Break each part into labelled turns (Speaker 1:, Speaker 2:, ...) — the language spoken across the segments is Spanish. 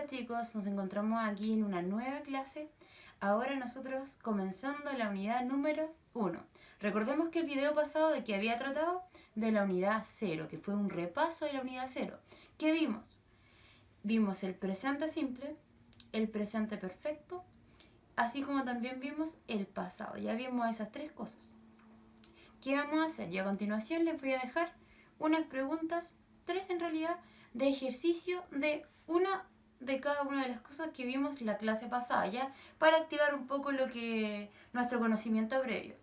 Speaker 1: Hola chicos, nos encontramos aquí en una nueva clase. Ahora nosotros comenzando la unidad número 1. Recordemos que el video pasado de que había tratado de la unidad 0, que fue un repaso de la unidad 0. ¿Qué vimos? Vimos el presente simple, el presente perfecto, así como también vimos el pasado. Ya vimos esas tres cosas. ¿Qué vamos a hacer? Y a continuación les voy a dejar unas preguntas, tres en realidad, de ejercicio de una de cada una de las cosas que vimos la clase pasada, ¿ya? Para activar un poco lo que nuestro conocimiento previo.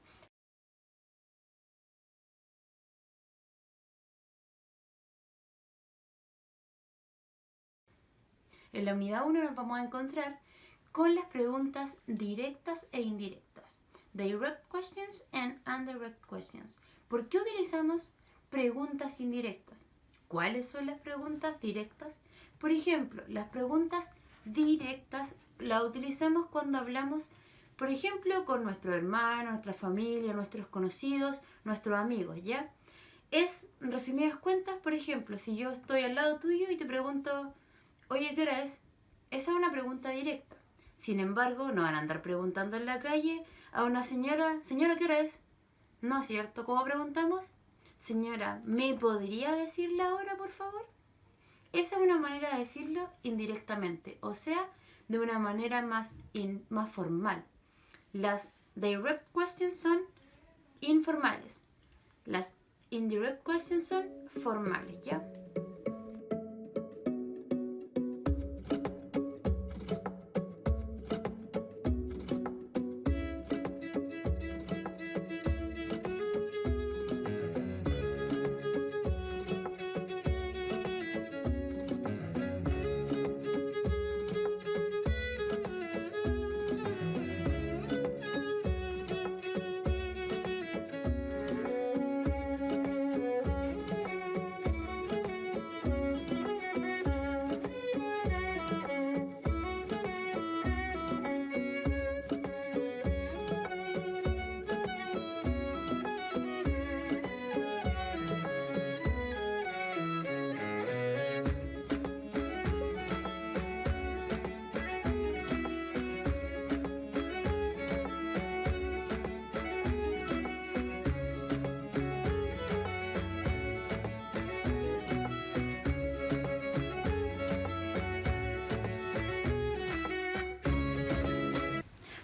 Speaker 1: En la unidad 1 nos vamos a encontrar con las preguntas directas e indirectas. Direct questions and indirect questions. ¿Por qué utilizamos preguntas indirectas? ¿Cuáles son las preguntas directas? Por ejemplo, las preguntas directas las utilizamos cuando hablamos, por ejemplo, con nuestro hermano, nuestra familia, nuestros conocidos, nuestros amigos, ¿ya? Es, en resumidas cuentas, por ejemplo, si yo estoy al lado tuyo y te pregunto, oye, ¿qué hora es? Esa es una pregunta directa. Sin embargo, no van a andar preguntando en la calle a una señora, señora, ¿qué hora es? No es cierto. ¿Cómo preguntamos? Señora, ¿me podría decir la hora, por favor? Esa es una manera de decirlo indirectamente, o sea, de una manera más formal. Las direct questions son informales. Las indirect questions son formales, ¿ya?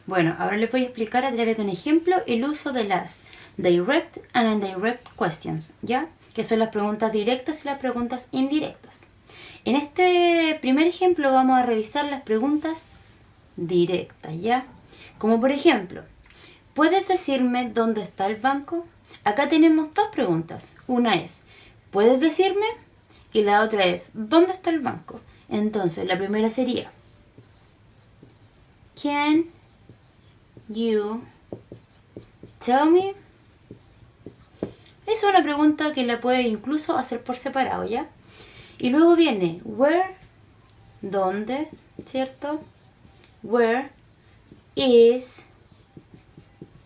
Speaker 1: Bueno, ahora les voy a explicar a través de un ejemplo el uso de las direct and indirect questions, ¿ya? Que son las preguntas directas y las preguntas indirectas. En este primer ejemplo vamos a revisar las preguntas directas, ¿ya? Como por ejemplo, ¿puedes decirme dónde está el banco? Acá tenemos dos preguntas. Una es, ¿puedes decirme? Y la otra es, ¿dónde está el banco? Entonces, la primera sería, Can you tell me? Es una pregunta que la puede incluso hacer por separado, ¿ya? Y luego viene where, ¿dónde? ¿Cierto? Where is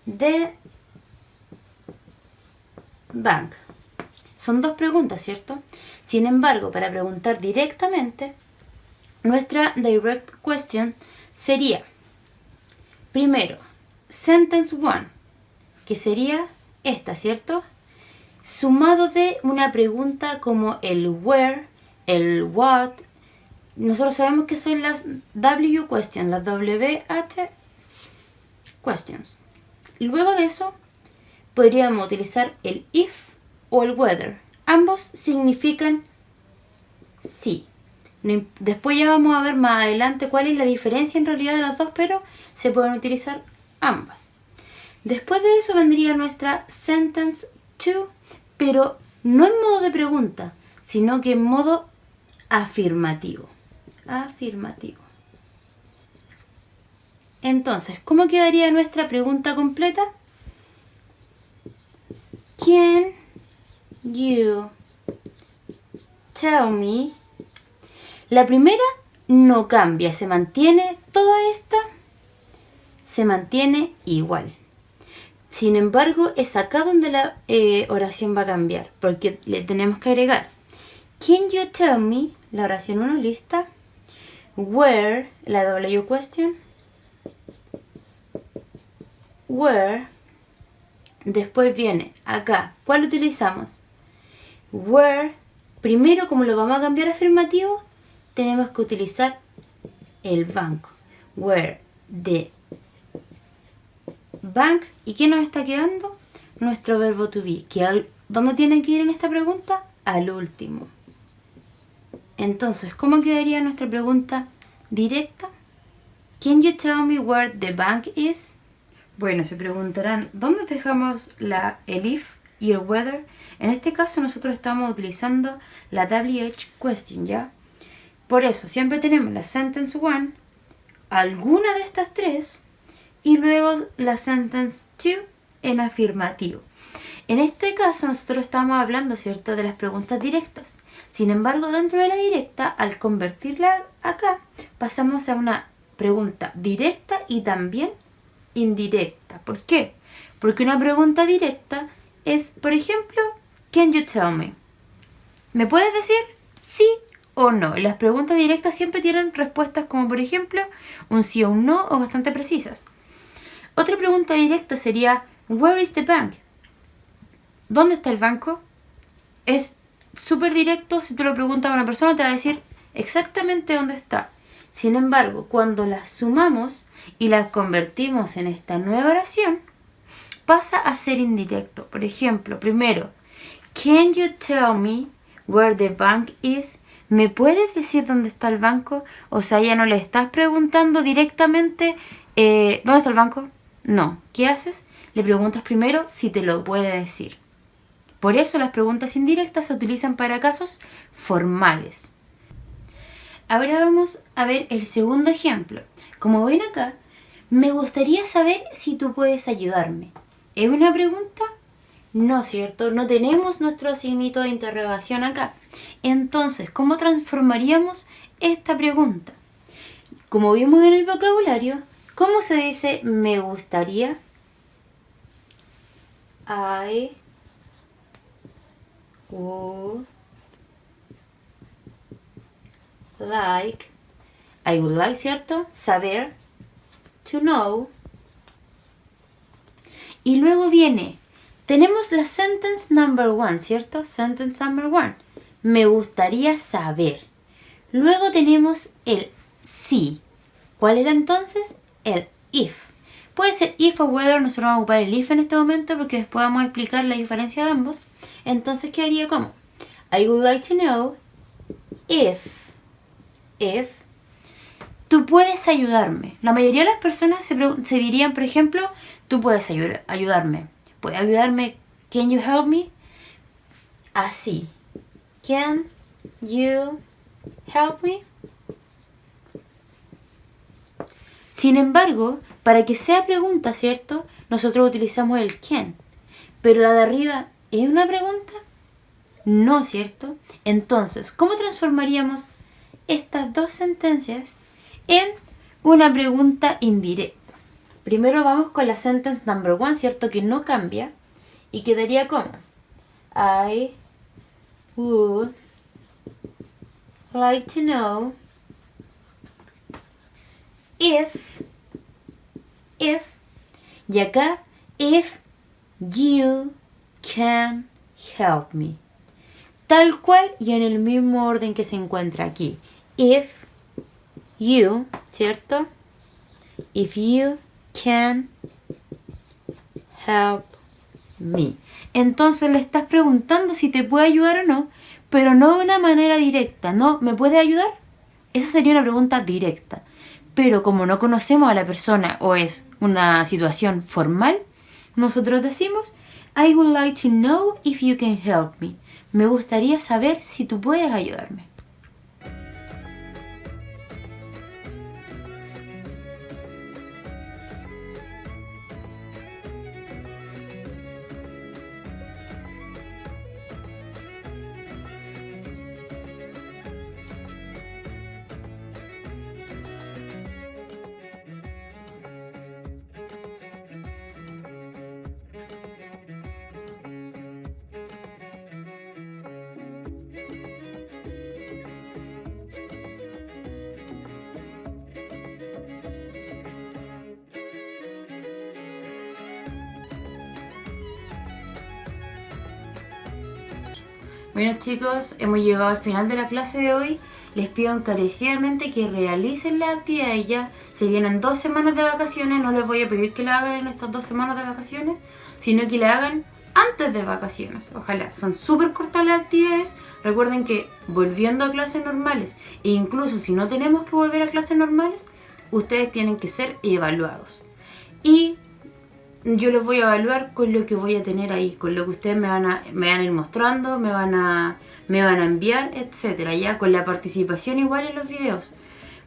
Speaker 1: the bank? Son dos preguntas, ¿cierto? Sin embargo, para preguntar directamente, nuestra direct question sería, primero, sentence 1, que sería esta, ¿cierto? Sumado de una pregunta como el where, el what. Nosotros sabemos que son las W questions, las WH questions. Luego de eso, podríamos utilizar el if o el whether. Ambos significan sí. Después ya vamos a ver más adelante cuál es la diferencia en realidad de las dos, pero se pueden utilizar ambas. Después de eso vendría nuestra sentence 2, pero no en modo de pregunta, sino que en modo afirmativo. Afirmativo. Entonces, ¿cómo quedaría nuestra pregunta completa? Can you tell me? La primera no cambia, se mantiene, toda esta se mantiene igual. Sin embargo, es acá donde la oración va a cambiar, porque le tenemos que agregar Can you tell me? La oración 1 lista. where, la W question, where, después viene acá, ¿cuál utilizamos? Where, primero como lo vamos a cambiar a afirmativo, tenemos que utilizar el banco. Where the bank, ¿y qué nos está quedando? Nuestro verbo to be, ¿dónde tiene que ir en esta pregunta? Al último. Entonces, ¿cómo quedaría nuestra pregunta directa? Can you tell me where the bank is? Bueno, se preguntarán, ¿dónde dejamos el if y el whether? En este caso nosotros estamos utilizando la WH question, ¿ya? Por eso, siempre tenemos la sentence 1, alguna de estas tres, y luego la sentence 2 en afirmativo. En este caso nosotros estamos hablando, ¿cierto?, de las preguntas directas. Sin embargo, dentro de la directa, al convertirla acá, pasamos a una pregunta directa y también indirecta. ¿Por qué? Porque una pregunta directa es, por ejemplo, can you tell me? ¿Me puedes decir sí o no? Las preguntas directas siempre tienen respuestas como, por ejemplo, un sí o un no o bastante precisas. Otra pregunta directa sería, where is the bank? ¿Dónde está el banco? Es súper directo, si tú lo preguntas a una persona te va a decir exactamente dónde está. Sin embargo, cuando las sumamos y las convertimos en esta nueva oración, pasa a ser indirecto. Por ejemplo, primero, can you tell me where the bank is? ¿Me puedes decir dónde está el banco? O sea, ya no le estás preguntando directamente ¿dónde está el banco? No. ¿Qué haces? Le preguntas primero si te lo puede decir. Por eso las preguntas indirectas se utilizan para casos formales. Ahora vamos a ver el segundo ejemplo. Como ven acá, me gustaría saber si tú puedes ayudarme. ¿Es una pregunta? No, ¿cierto? No tenemos nuestro signito de interrogación acá. Entonces, ¿cómo transformaríamos esta pregunta? Como vimos en el vocabulario, ¿cómo se dice me gustaría? I would like, I would like, ¿cierto? Saber, to know. Y luego viene, tenemos la sentence number 1, ¿cierto? Sentence number 1. Me gustaría saber. Luego tenemos el sí. ¿Cuál era entonces? El if. Puede ser if o whether, nosotros vamos a ocupar el if en este momento porque después vamos a explicar la diferencia de ambos. Entonces quedaría como, I would like to know if tú puedes ayudarme. La mayoría de las personas se dirían, por ejemplo, tú puedes ayudarme. ¿Puedes ayudarme? Can you help me? Así. Can you help me? Sin embargo, para que sea pregunta, ¿cierto? Nosotros utilizamos el can. Pero la de arriba, ¿es una pregunta? No, ¿cierto? Entonces, ¿cómo transformaríamos estas dos sentencias en una pregunta indirecta? Primero vamos con la sentence number 1, ¿cierto? Que no cambia. Y quedaría como I would like to know if, y acá, if you can help me. Tal cual y en el mismo orden que se encuentra aquí. If you, ¿cierto? If you can help me. Entonces le estás preguntando si te puede ayudar o no, pero no de una manera directa. ¿No? ¿Me puede ayudar? Esa sería una pregunta directa. Pero como no conocemos a la persona o es una situación formal, nosotros decimos I would like to know if you can help me. Me gustaría saber si tú puedes ayudarme. Bueno chicos, hemos llegado al final de la clase de hoy. Les pido encarecidamente que realicen las actividades ya. Se vienen 2 semanas de vacaciones, no les voy a pedir que la hagan en estas 2 semanas de vacaciones, sino que la hagan antes de vacaciones. Ojalá, son súper cortas las actividades. Recuerden que volviendo a clases normales, e incluso si no tenemos que volver a clases normales, ustedes tienen que ser evaluados. Y yo los voy a evaluar con lo que voy a tener ahí, con lo que ustedes me van a ir mostrando, me van a enviar, etcétera, ya con la participación igual en los videos.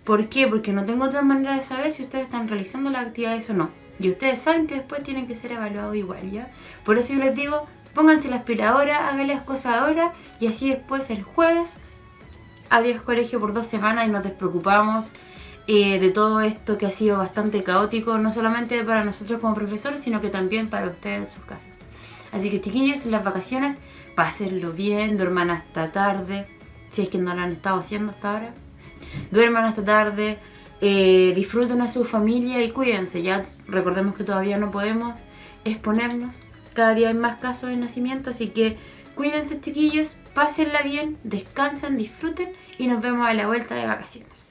Speaker 1: ¿Por qué? Porque no tengo otra manera de saber si ustedes están realizando las actividades o no. Y ustedes saben que después tienen que ser evaluados igual, ¿ya? Por eso yo les digo, pónganse las pilas ahora, hagan las cosas ahora, y así después el jueves, adiós colegio por 2 semanas y nos despreocupamos de todo esto que ha sido bastante caótico, no solamente para nosotros como profesores, sino que también para ustedes en sus casas. Así que chiquillos, en las vacaciones, pásenlo bien, duerman hasta tarde, si es que no lo han estado haciendo hasta ahora. Duerman hasta tarde, disfruten a su familia y cuídense. Ya recordemos que todavía no podemos exponernos, cada día hay más casos de nacimiento, así que cuídense chiquillos, pásenla bien, descansen, disfruten y nos vemos a la vuelta de vacaciones.